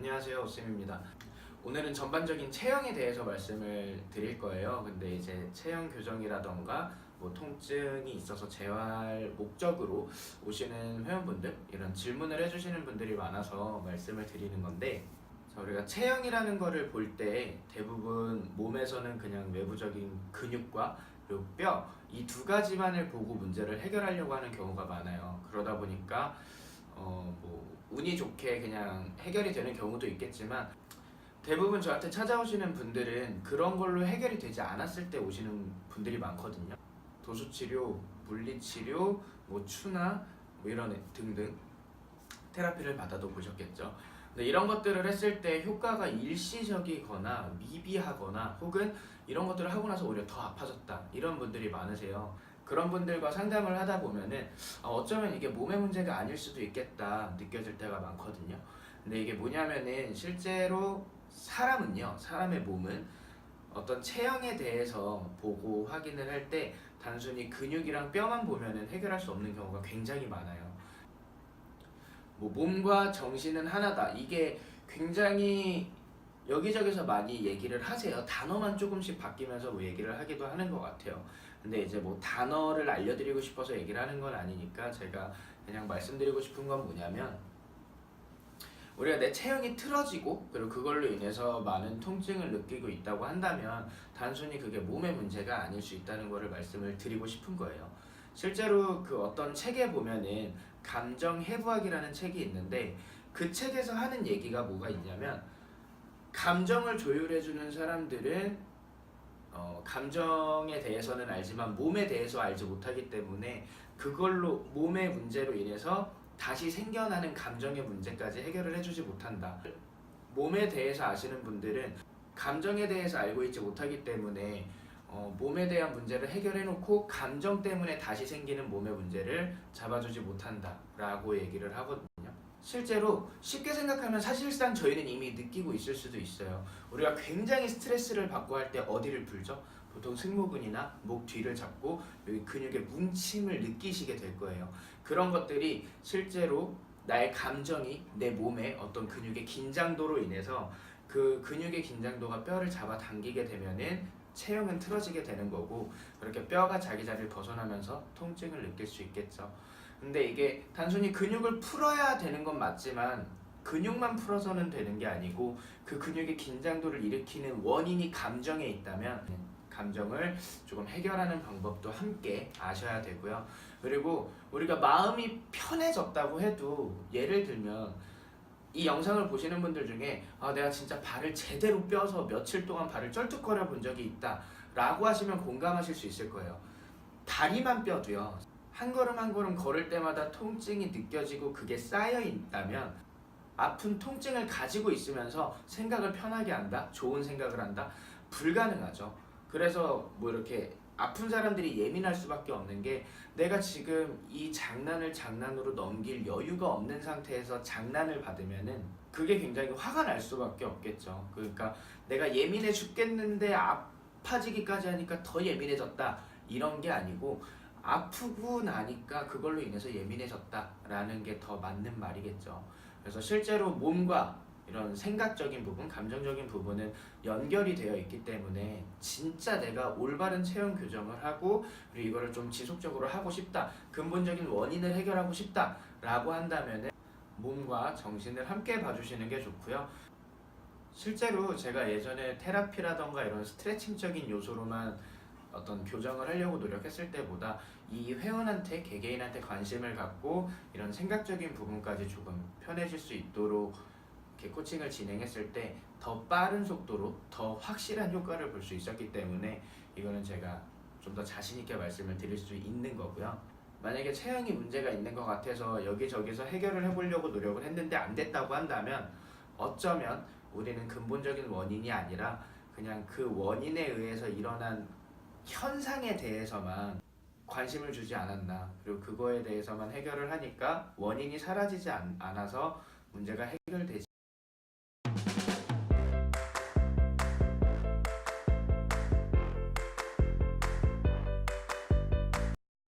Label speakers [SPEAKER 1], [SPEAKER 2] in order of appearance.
[SPEAKER 1] 안녕하세요, 오쌤입니다. 오늘은 전반적인 체형에 대해서 말씀을 드릴 거예요. 근데 이제 체형 교정이라던가 뭐 통증이 있어서 재활 목적으로 오시는 회원분들, 이런 질문을 해주시는 분들이 많아서 말씀을 드리는 건데, 자, 우리가 체형이라는 거를 볼 때 대부분 몸에서는 그냥 외부적인 근육과 그리고 뼈, 이 두 가지만을 보고 문제를 해결하려고 하는 경우가 많아요. 그러다 보니까 뭐 운이 좋게 그냥 해결이 되는 경우도 있겠지만, 대부분 저한테 찾아오시는 분들은 그런 걸로 해결이 되지 않았을 때 오시는 분들이 많거든요. 도수치료, 물리치료, 뭐 추나 뭐 이런 등등 테라피를 받아도 보셨겠죠. 근데 이런 것들을 했을 때 효과가 일시적이거나 미비하거나 혹은 이런 것들을 하고 나서 오히려 더 아파졌다, 이런 분들이 많으세요. 그런 분들과 상담을 하다 보면은 어쩌면 이게 몸의 문제가 아닐 수도 있겠다 느껴질 때가 많거든요. 근데 이게 뭐냐면은 실제로 사람의 몸은 어떤 체형에 대해서 보고 확인을 할 때 단순히 근육이랑 뼈만 보면은 해결할 수 없는 경우가 굉장히 많아요. 뭐 몸과 정신은 하나다, 이게 굉장히 여기저기서 많이 얘기를 하세요. 단어만 조금씩 바뀌면서 뭐 얘기를 하기도 하는 것 같아요. 근데 이제 뭐 단어를 알려드리고 싶어서 얘기를 하는 건 아니니까 제가 그냥 말씀드리고 싶은 건 뭐냐면, 우리가 내 체형이 틀어지고 그리고 그걸로 인해서 많은 통증을 느끼고 있다고 한다면 단순히 그게 몸의 문제가 아닐 수 있다는 것을 말씀을 드리고 싶은 거예요. 실제로 그 어떤 책에 보면은 감정 해부학이라는 책이 있는데, 그 책에서 하는 얘기가 뭐가 있냐면, 감정을 조율해주는 사람들은 감정에 대해서는 알지만 몸에 대해서 알지 못하기 때문에 그걸로 몸의 문제로 인해서 다시 생겨나는 감정의 문제까지 해결을 해주지 못한다. 몸에 대해서 아시는 분들은 감정에 대해서 알고 있지 못하기 때문에 몸에 대한 문제를 해결해놓고 감정 때문에 다시 생기는 몸의 문제를 잡아주지 못한다 라고 얘기를 하거든요. 실제로 쉽게 생각하면 사실상 저희는 이미 느끼고 있을 수도 있어요. 우리가 굉장히 스트레스를 받고 할 때 어디를 풀죠? 보통 승모근이나 목 뒤를 잡고 여기 근육의 뭉침을 느끼시게 될 거예요. 그런 것들이 실제로 나의 감정이 내 몸의 어떤 근육의 긴장도로 인해서 그 근육의 긴장도가 뼈를 잡아당기게 되면은 체형은 틀어지게 되는 거고, 그렇게 뼈가 자기 자리를 벗어나면서 통증을 느낄 수 있겠죠. 근데 이게 단순히 근육을 풀어야 되는 건 맞지만 근육만 풀어서는 되는 게 아니고, 그 근육의 긴장도를 일으키는 원인이 감정에 있다면 감정을 조금 해결하는 방법도 함께 아셔야 되고요. 그리고 우리가 마음이 편해졌다고 해도, 예를 들면 이 영상을 보시는 분들 중에 내가 진짜 발을 제대로 뼈서 며칠 동안 발을 쩔뚝거려 본 적이 있다 라고 하시면 공감하실 수 있을 거예요. 다리만 뼈도요, 한 걸음 한 걸음 걸을 때마다 통증이 느껴지고 그게 쌓여 있다면, 아픈 통증을 가지고 있으면서 생각을 편하게 한다, 좋은 생각을 한다, 불가능하죠. 그래서 뭐 이렇게 아픈 사람들이 예민할 수밖에 없는 게, 내가 지금 이 장난을 장난으로 넘길 여유가 없는 상태에서 장난을 받으면은 그게 굉장히 화가 날 수밖에 없겠죠. 그러니까 내가 예민해 죽겠는데 아파지기까지 하니까 더 예민해졌다, 이런 게 아니고 아프고 나니까 그걸로 인해서 예민해졌다라는 게 더 맞는 말이겠죠. 그래서 실제로 몸과 이런 생각적인 부분, 감정적인 부분은 연결이 되어 있기 때문에 진짜 내가 올바른 체형 교정을 하고 그리고 이거를 좀 지속적으로 하고 싶다, 근본적인 원인을 해결하고 싶다라고 한다면 몸과 정신을 함께 봐주시는 게 좋고요. 실제로 제가 예전에 테라피라던가 이런 스트레칭적인 요소로만 어떤 교정을 하려고 노력했을 때보다 이 회원한테, 개개인한테 관심을 갖고 이런 생각적인 부분까지 조금 편해질 수 있도록 이렇게 코칭을 진행했을 때 더 빠른 속도로 더 확실한 효과를 볼 수 있었기 때문에 이거는 제가 좀 더 자신 있게 말씀을 드릴 수 있는 거고요. 만약에 체형이 문제가 있는 것 같아서 여기저기서 해결을 해보려고 노력을 했는데 안 됐다고 한다면, 어쩌면 우리는 근본적인 원인이 아니라 그냥 그 원인에 의해서 일어난 현상에 대해서만 관심을 주지 않았나, 그리고 그거에 대해서만 해결을 하니까 원인이 사라지지 않아서 문제가 해결되지